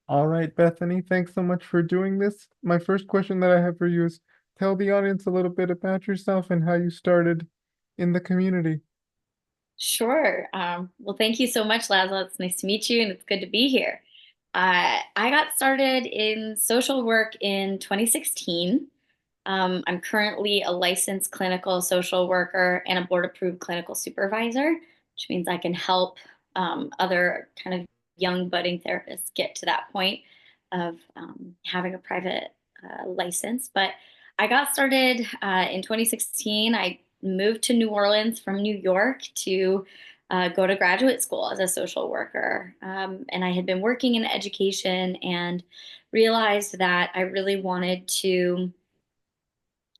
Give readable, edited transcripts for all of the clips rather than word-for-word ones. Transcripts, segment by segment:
All right, Bethany, thanks so much for doing this. My first question that I have for you is tell the audience a little bit about yourself and how you started in the community. Sure. Well, thank you so much, Laszlo. It's nice to meet you, and it's good to be here. I got started in social work in 2016. I'm currently a licensed clinical social worker and a board-approved clinical supervisor, which means I can help other kind of young budding therapists get to that point of having a private license. But I got started in 2016. I moved to New Orleans from New York to go to graduate school as a social worker. And I had been working in education and realized that I really wanted to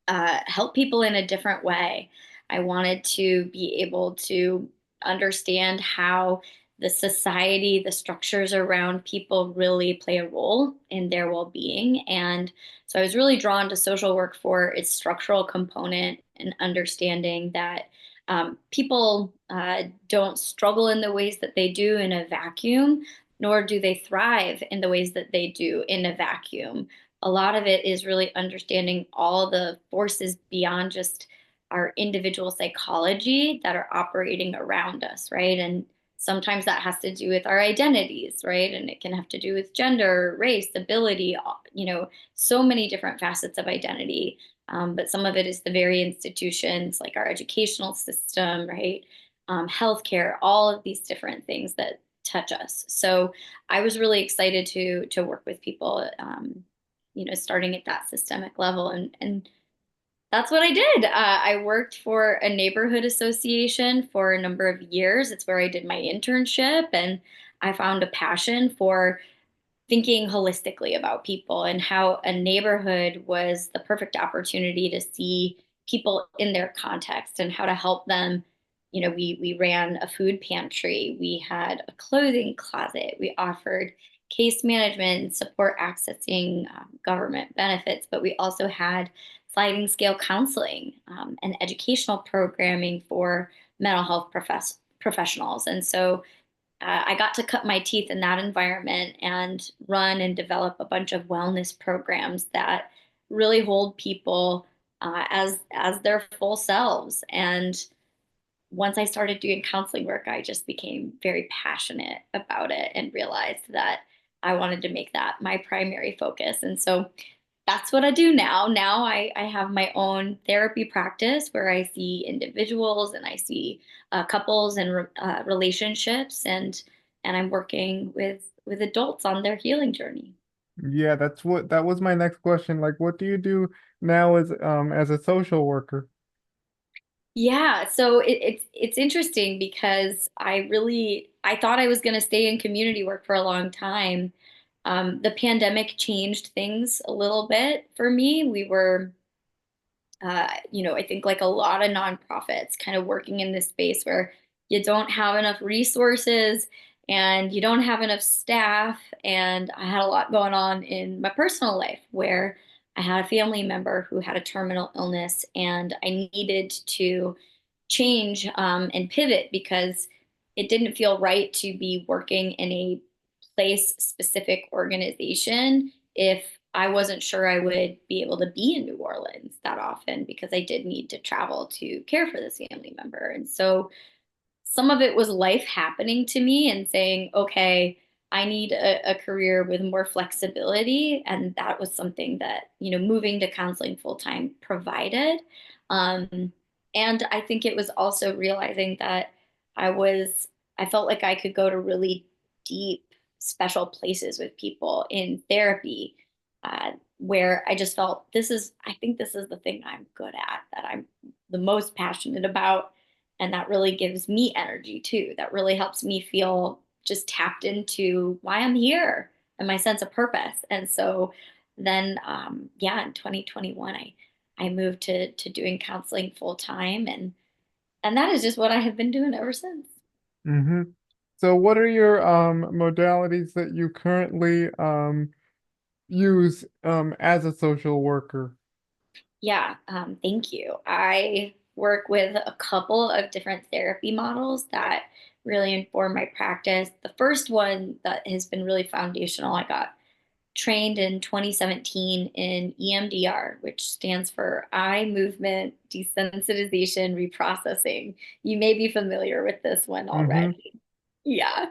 help people in a different way. I wanted to be able to understand how the society, the structures around people really play a role in their well being. And so I was really drawn to social work for its structural component and understanding that people don't struggle in the ways that they do in a vacuum, nor do they thrive in the ways that they do in a vacuum. A lot of it is really understanding all the forces beyond just our individual psychology that are operating around us, right? And sometimes that has to do with our identities, right? And it can have to do with gender, race, ability, so many different facets of identity. But some of it is the very institutions like our educational system, right? Healthcare, all of these different things that touch us. So I was really excited to work with people, starting at that systemic level, and that's what I did. I worked for a neighborhood association for a number of years. It's where I did my internship, and I found a passion for thinking holistically about people and how a neighborhood was the perfect opportunity to see people in their context and how to help them. We ran a food pantry, we had a clothing closet, we offered case management and support accessing government benefits, but we also had sliding scale counseling and educational programming for mental health professionals. And so I got to cut my teeth in that environment and run and develop a bunch of wellness programs that really hold people as their full selves. And once I started doing counseling work, I just became very passionate about it and realized that I wanted to make that my primary focus. And so that's what I do now. Now I have my own therapy practice where I see individuals and I see couples and relationships, and I'm working with adults on their healing journey. Yeah, that was my next question. Like, what do you do now as a social worker? Yeah, so it's interesting because I thought I was going to stay in community work for a long time. The pandemic changed things a little bit for me. We were I think like a lot of nonprofits kind of working in this space where you don't have enough resources and you don't have enough staff. And I had a lot going on in my personal life where I had a family member who had a terminal illness, and I needed to change and pivot because it didn't feel right to be working in a place specific organization if I wasn't sure I would be able to be in New Orleans that often because I did need to travel to care for this family member. And so some of it was life happening to me and saying, okay, I need a career with more flexibility. And that was something that, moving to counseling full time provided. Um, and I think it was also realizing that I was, I felt like I could go to really deep, special places with people in therapy, where I just felt I think this is the thing I'm good at, that I'm the most passionate about, and that really gives me energy too. That really helps me feel just tapped into why I'm here and my sense of purpose. And so then, yeah, in 2021, I moved to doing counseling full time, and that is just what I have been doing ever since. Hmm. So what are your modalities that you currently use as a social worker? Yeah, thank you. I work with a couple of different therapy models that really inform my practice. The first one that has been really foundational, I got trained in 2017 in EMDR, which stands for Eye Movement Desensitization Reprocessing. You may be familiar with this one Mm-hmm. already. Yeah.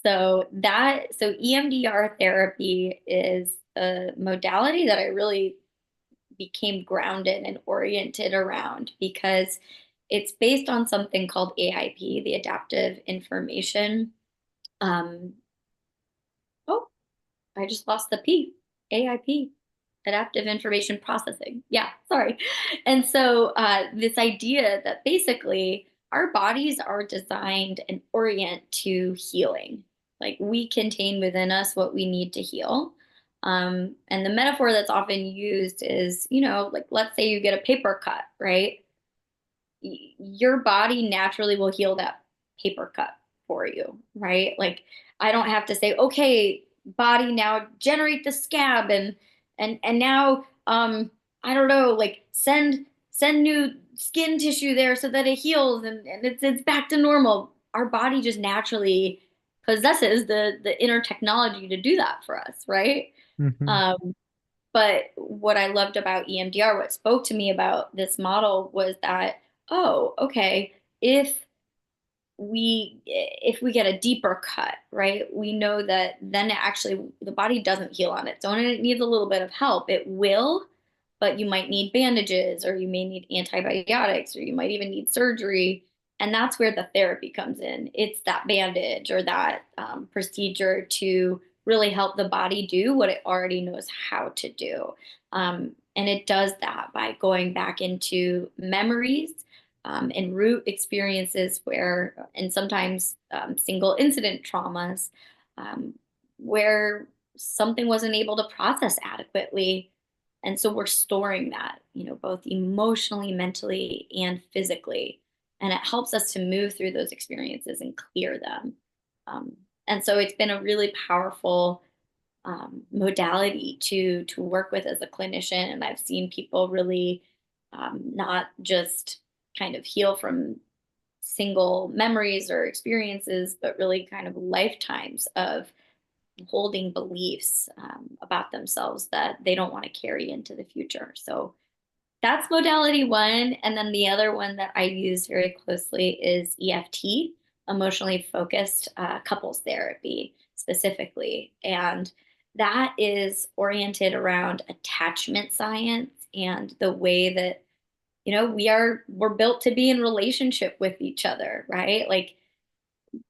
So EMDR therapy is a modality that I really became grounded and oriented around because it's based on something called AIP, the Adaptive Information. Um, oh, I just lost the P. AIP, Adaptive Information Processing. Yeah, sorry. And so this idea that basically our bodies are designed and orient to healing. Like we contain within us what we need to heal. And the metaphor that's often used is, like let's say you get a paper cut, right? Your body naturally will heal that paper cut for you, right? Like I don't have to say, okay, body now generate the scab and now I don't know, like send new skin tissue there so that it heals and it's back to normal. Our body just naturally possesses the inner technology to do that for us, right? Mm-hmm. Um, but what I loved about EMDR, what spoke to me about this model was that, oh, okay, if we get a deeper cut, right, we know that then it actually the body doesn't heal on its own and it needs a little bit of help. It will, but you might need bandages or you may need antibiotics or you might even need surgery. And that's where the therapy comes in. It's that bandage or that procedure to really help the body do what it already knows how to do. And it does that by going back into memories and root experiences where, and sometimes single incident traumas, um, where something wasn't able to process adequately. And so we're storing that, both emotionally, mentally, and physically. And it helps us to move through those experiences and clear them. Um, and so it's been a really powerful modality to work with as a clinician. And I've seen people really not just kind of heal from single memories or experiences, but really kind of lifetimes of holding beliefs about themselves that they don't want to carry into the future. So that's modality one. And then the other one that I use very closely is EFT, emotionally focused couples therapy specifically. And that is oriented around attachment science and the way that, we're built to be in relationship with each other, right? Like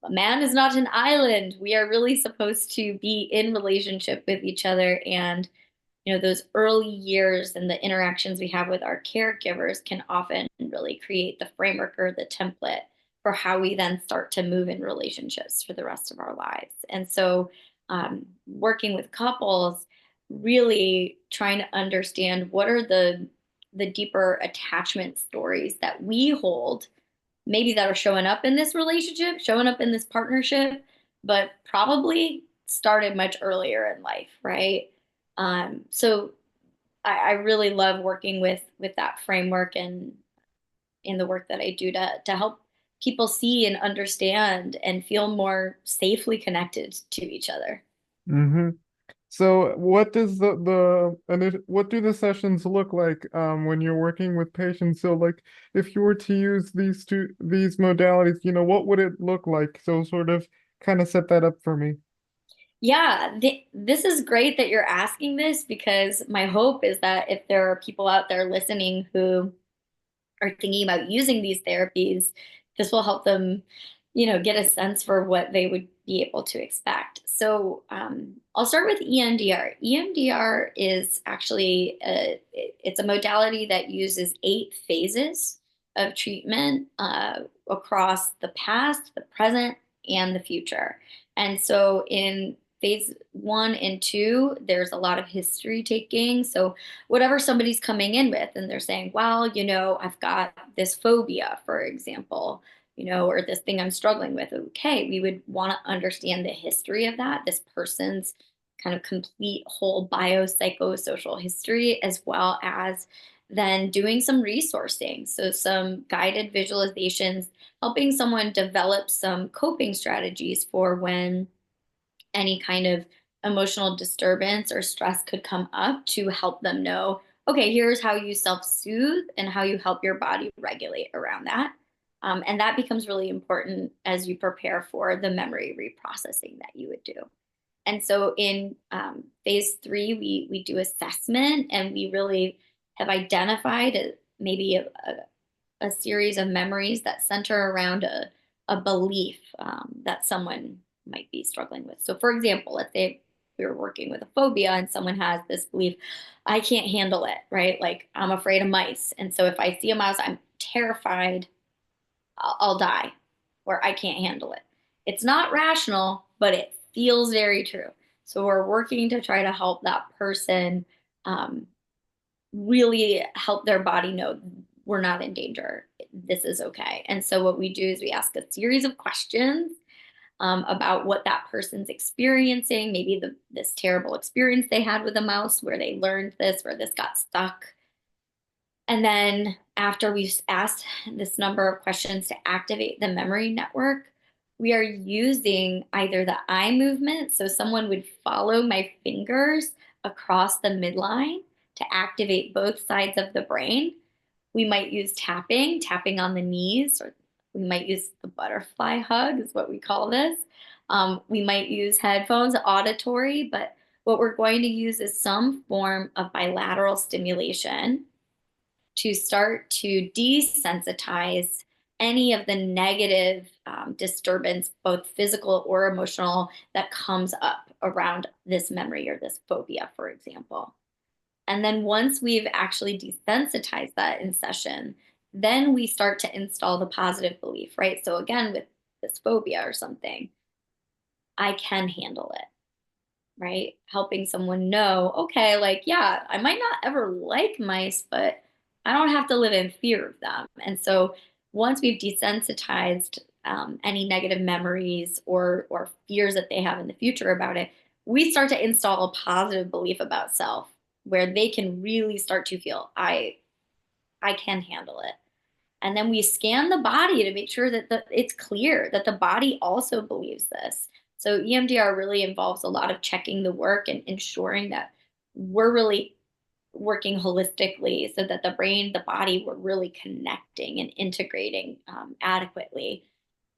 a man is not an island. We are really supposed to be in relationship with each other. And those early years and the interactions we have with our caregivers can often really create the framework or the template for how we then start to move in relationships for the rest of our lives. And so, working with couples, really trying to understand what are the deeper attachment stories that we hold, maybe that are showing up in this relationship, showing up in this partnership, but probably started much earlier in life, right? So I really love working with that framework and in the work that I do to help people see and understand and feel more safely connected to each other. Mm-hmm. So what does what do the sessions look like when you're working with patients? So like if you were to use these modalities, what would it look like? So sort of kind of set that up for me. Yeah, this is great that you're asking this because my hope is that if there are people out there listening who are thinking about using these therapies, this will help them, get a sense for what they would be able to expect. So I'll start with EMDR. EMDR is actually it's a modality that uses 8 phases of treatment across the past, the present, and the future. And so in phase 1 and 2, there's a lot of history taking. So whatever somebody's coming in with and they're saying, well, I've got this phobia, for example, or this thing I'm struggling with. Okay, we would want to understand the history of that, this person's kind of complete whole biopsychosocial history, as well as then doing some resourcing, so some guided visualizations, helping someone develop some coping strategies for when any kind of emotional disturbance or stress could come up, to help them know, okay, here's how you self-soothe and how you help your body regulate around that. And that becomes really important as you prepare for the memory reprocessing that you would do. And so in phase 3, we do assessment, and we really have identified maybe a series of memories that center around a belief that someone might be struggling with. So, for example, let's say we were working with a phobia and someone has this belief, I can't handle it, right? Like, I'm afraid of mice. And so if I see a mouse, I'm terrified I'll die, or I can't handle it. It's not rational, but it feels very true. So we're working to try to help that person um, really help their body know we're not in danger. This is okay. And so what we do is we ask a series of questions about what that person's experiencing, maybe this terrible experience they had with a mouse where they learned this, where this got stuck. And then after we've asked this number of questions to activate the memory network, we are using either the eye movement. So someone would follow my fingers across the midline to activate both sides of the brain. We might use tapping on the knees, or we might use the butterfly hug, is what we call this. We might use headphones, auditory, but what we're going to use is some form of bilateral stimulation to start to desensitize any of the negative disturbance, both physical or emotional, that comes up around this memory or this phobia, for example. And then once we've actually desensitized that in session, then we start to install the positive belief, right? So again, with this phobia or something, I can handle it, right? Helping someone know, okay, like, yeah, I might not ever like mice, but I don't have to live in fear of them. And so once we've desensitized any negative memories or fears that they have in the future about it, we start to install a positive belief about self, where they can really start to feel, I can handle it. And then we scan the body to make sure that it's clear that the body also believes this. So EMDR really involves a lot of checking the work and ensuring that we're really working holistically, so that the brain, the body, we're really connecting and integrating adequately.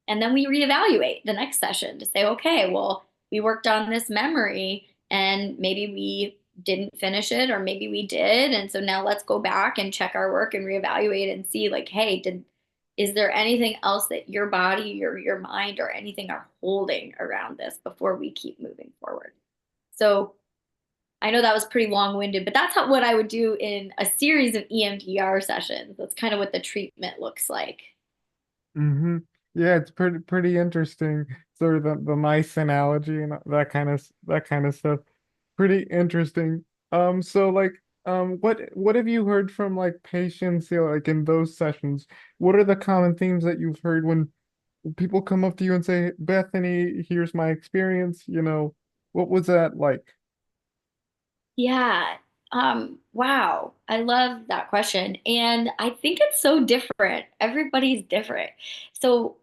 And then we reevaluate the next session to say, okay, well, we worked on this memory and maybe we didn't finish it, or maybe we did. And so now let's go back and check our work and reevaluate and see, like, hey, is there anything else that your body, your mind, or anything are holding around this before we keep moving forward? So I know that was pretty long-winded, but that's what I would do in a series of EMDR sessions. That's kind of what the treatment looks like. Mm-hmm. Yeah, it's pretty interesting. Sort of the mice analogy and that kind of stuff. Pretty interesting. So like, what have you heard from like patients, like in those sessions? What are the common themes that you've heard when people come up to you and say, Bethany, here's my experience, what was that like? Yeah. Wow. I love that question. And I think it's so different. Everybody's different. So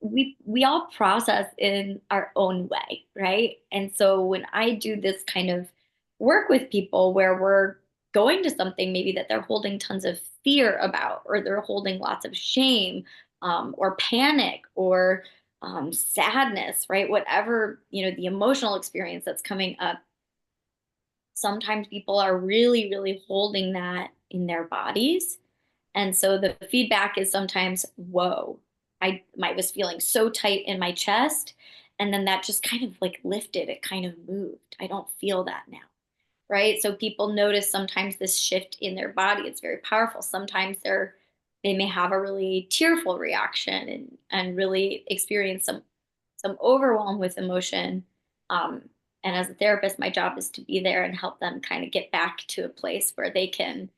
we all process in our own way, right? And so when I do this kind of work with people where we're going to something maybe that they're holding tons of fear about, or they're holding lots of shame, or panic, or sadness, right? Whatever, the emotional experience that's coming up, sometimes people are really, really holding that in their bodies. And so the feedback is sometimes, whoa, I was feeling so tight in my chest. And then that just kind of like lifted, it kind of moved. I don't feel that now. Right. So people notice sometimes this shift in their body. It's very powerful. Sometimes they may have a really tearful reaction, and really experience some overwhelm with emotion. Um, and as a therapist, my job is to be there and help them kind of get back to a place where they can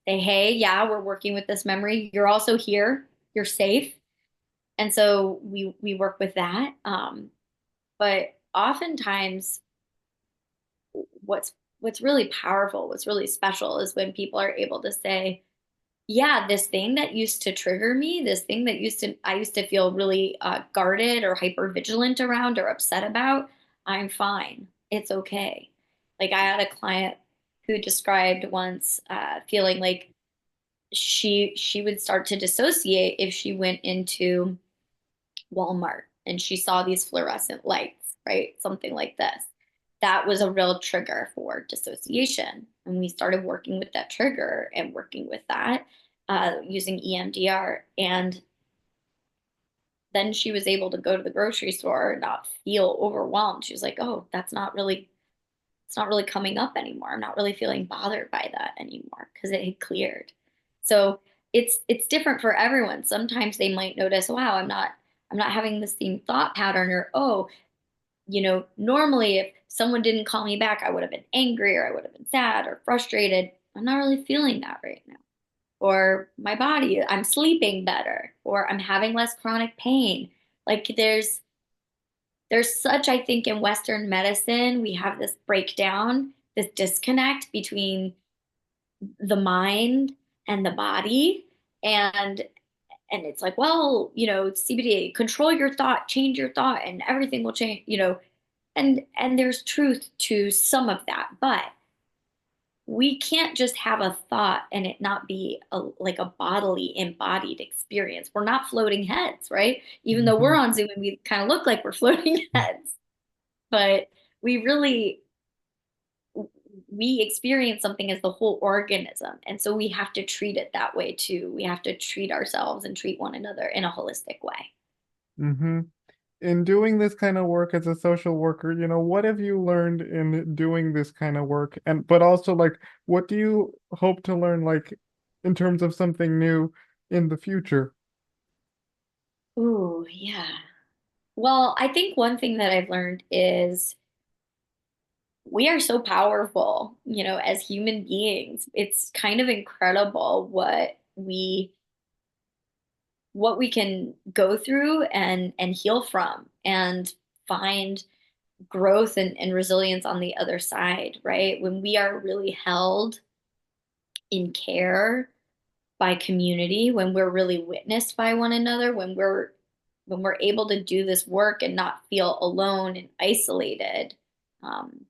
say, hey, yeah, we're working with this memory. You're also here. You're safe. And so we work with that. But oftentimes, what's what's really powerful, what's really special is when people are able to say, yeah, this thing that used to trigger me, this thing that I used to feel really guarded or hyper vigilant around or upset about, I'm fine. It's okay. Like I had a client who described once feeling like she would start to dissociate if she went into Walmart and she saw these fluorescent lights, right? Something like this. That was a real trigger for dissociation. And we started working with that trigger and working with that using EMDR. And then she was able to go to the grocery store and not feel overwhelmed. She was like, oh, it's not really coming up anymore. I'm not really feeling bothered by that anymore because it had cleared. So it's different for everyone. Sometimes they might notice, wow, I'm not having the same thought pattern, or oh, normally if someone didn't call me back, I would have been angry or I would have been sad or frustrated. I'm not really feeling that right now. Or my body, I'm sleeping better, or I'm having less chronic pain. Like there's such, I think, in Western medicine, we have this breakdown, this disconnect between the mind and the body. And it's like, well, CBD, control your thought, change your thought, and everything will change. And there's truth to some of that, but we can't just have a thought and it not be like a bodily embodied experience. We're not floating heads, right? Even though we're Mhm. on Zoom and we kind of look like we're floating heads, but we really we experience something as the whole organism, and so we have to treat it that way too. We have to treat ourselves and treat one another in a holistic way. Mm-hmm. In doing this kind of work as a social worker, what have you learned in doing this kind of work? And but also like what do you hope to learn like in terms of something new in the future? Ooh, yeah. Well, I think one thing that I've learned is we are so powerful, as human beings. It's kind of incredible what we can go through and heal from and find growth and resilience on the other side, right? When we are really held in care by community, when we're really witnessed by one another, when we're able to do this work and not feel alone and isolated, um,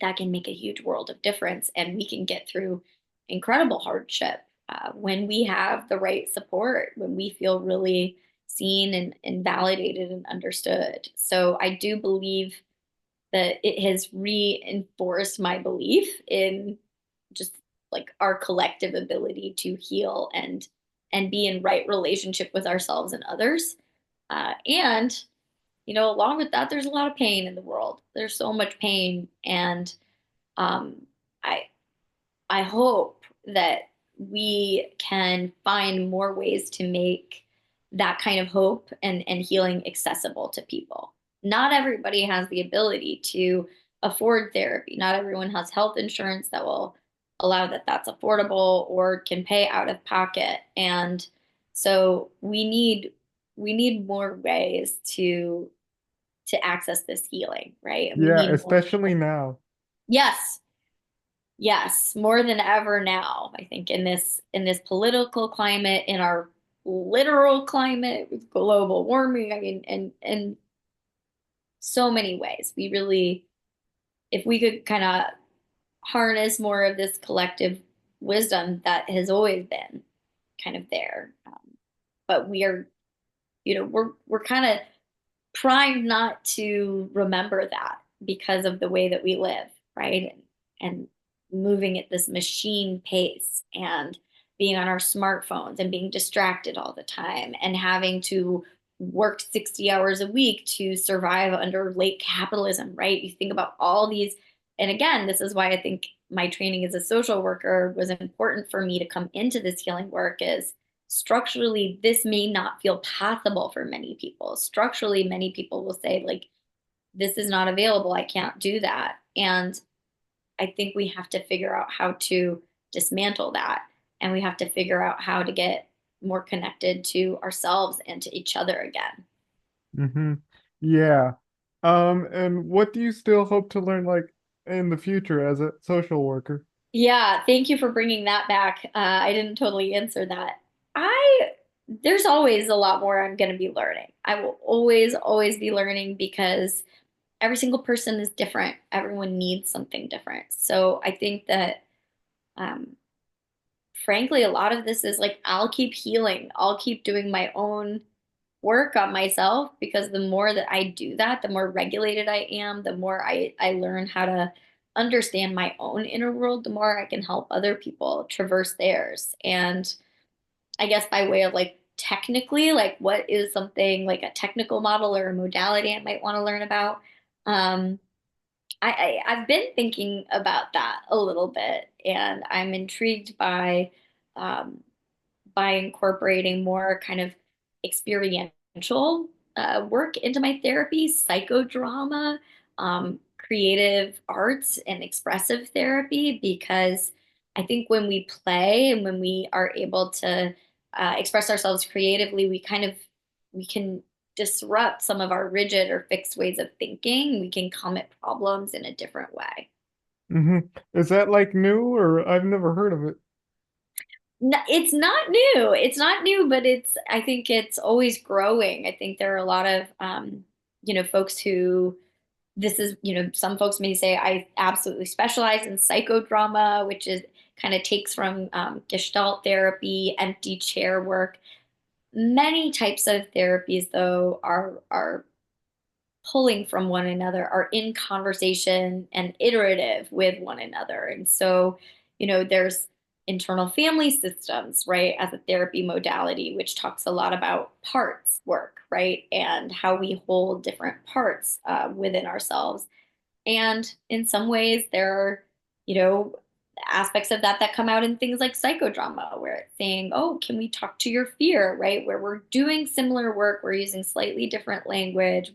that can make a huge world of difference. And we can get through incredible hardship when we have the right support, when we feel really seen and validated and understood. So I do believe that it has reinforced my belief in just like our collective ability to heal and be in right relationship with ourselves and others. And along with that, there's a lot of pain in the world. There's so much pain, and um, I I hope that we can find more ways to make that kind of hope and healing accessible to people. Not everybody has the ability to afford therapy. Not everyone has health insurance that will allow that that's affordable or can pay out of pocket. And so we need more ways to access this healing, right? And we Yeah, need more. especially now. Yes, yes, more than ever now, I think in this political climate, in our literal climate with global warming, I mean, and so many ways. We really, if we could kind of harness more of this collective wisdom that has always been kind of there. But we are, we're kind of primed not to remember that because of the way that we live, right? And moving at this machine pace and being on our smartphones and being distracted all the time and having to work 60 hours a week to survive under late capitalism, right? You think about all these. And again, this is why I think my training as a social worker was important for me to come into this healing work is structurally this may not feel possible for many people. Structurally, many people will say like this is not available, I can't do that. And I think we have to figure out how to dismantle that, and we have to figure out how to get more connected to ourselves and to each other again. Mm-hmm. Yeah. And what do you still hope to learn like in the future as a social worker? Yeah, thank you for bringing that back. I didn't totally answer that. I There's always a lot more I'm going to be learning. I will always be learning because every single person is different. Everyone needs something different. So I think that, um, frankly, a lot of this is like I'll keep healing. I'll keep doing my own work on myself because the more that I do that, the more regulated I am, the more I learn how to understand my own inner world, the more I can help other people traverse theirs. And I guess by way of like technically, like what is something like a technical model or a modality I might want to learn about? Um, I've been thinking about that a little bit, and I'm intrigued um, by incorporating more kind of experiential work into my therapy, psychodrama, creative arts, and expressive therapy, because I think when we play and when we are able to express ourselves creatively, we can disrupt some of our rigid or fixed ways of thinking. We can come at problems in a different way. Hmm. Is that like new or I've never heard of it? It's not new. It's not new, but I think it's always growing. I think there are a lot of, folks who this is, some folks may say I absolutely specialize in psychodrama, which is kind of takes from Gestalt therapy, empty chair work. Many types of therapies, though, are pulling from one another, are in conversation and iterative with one another. And so, there's internal family systems, right, as a therapy modality, which talks a lot about parts work, right, and how we hold different parts within ourselves. And in some ways, there are, you know, aspects of that come out in things like psychodrama, where it's saying, oh, can we talk to your fear, right? Where we're doing similar work, we're using slightly different language,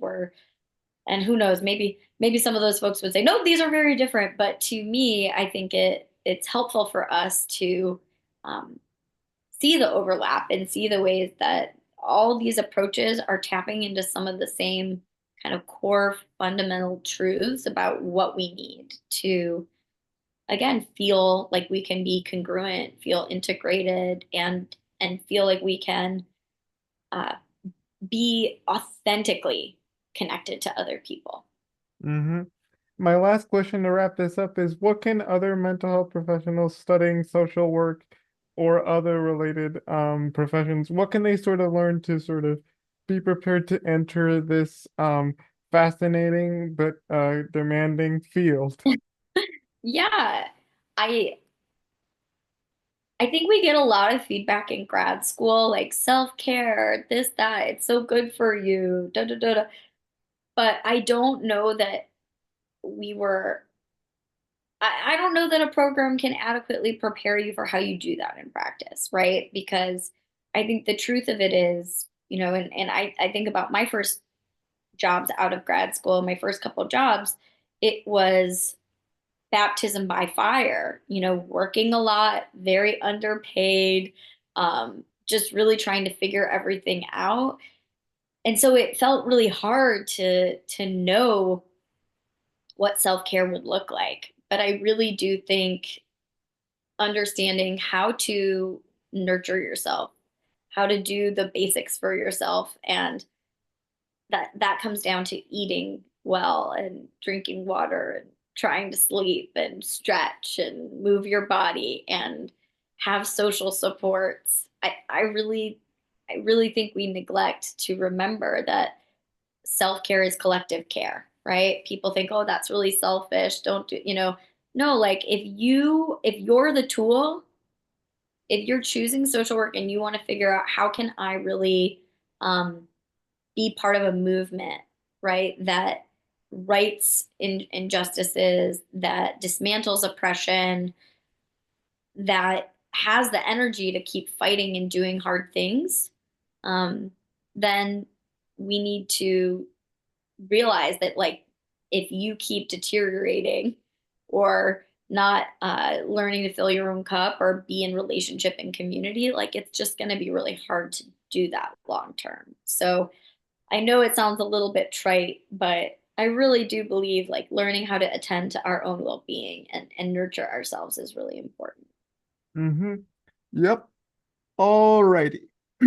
and who knows, maybe some of those folks would say no, these are very different, but to me I think it's helpful for us to um, see the overlap and see the ways that all these approaches are tapping into some of the same kind of core fundamental truths about what we need to, again, feel like we can be congruent, feel integrated, and feel like we can uh, be authentically connected to other people. Hmm. My last question to wrap this up is what can other mental health professionals studying social work or other related professions, what can they sort of learn to sort of be prepared to enter this fascinating but demanding field? Yeah, I I think we get a lot of feedback in grad school, like self-care, this, that, it's so good for you, da da da da. But I don't know that we were, I don't know that a program can adequately prepare you for how you do that in practice, right? Because I think the truth of it is, and I think about my first jobs out of grad school, my first couple of jobs, it was baptism by fire, working a lot, very underpaid, just really trying to figure everything out. And so it felt really hard to know what self-care would look like. But I really do think understanding how to nurture yourself, how to do the basics for yourself, and that comes down to eating well and drinking water and trying to sleep and stretch and move your body and have social supports. I really think we neglect to remember that self-care is collective care, right? People think, oh, that's really selfish, don't do, no, like if you're the tool, if you're choosing social work and you want to figure out how can I really um, be part of a movement, right? That rights injustices, that dismantles oppression, that has the energy to keep fighting and doing hard things, um, then we need to realize that, like, if you keep deteriorating or not learning to fill your own cup or be in relationship and community, like it's just going to be really hard to do that long term. So I know it sounds a little bit trite, but I really do believe like learning how to attend to our own well-being and nurture ourselves is really important. Mm-hmm. Yep. All righty.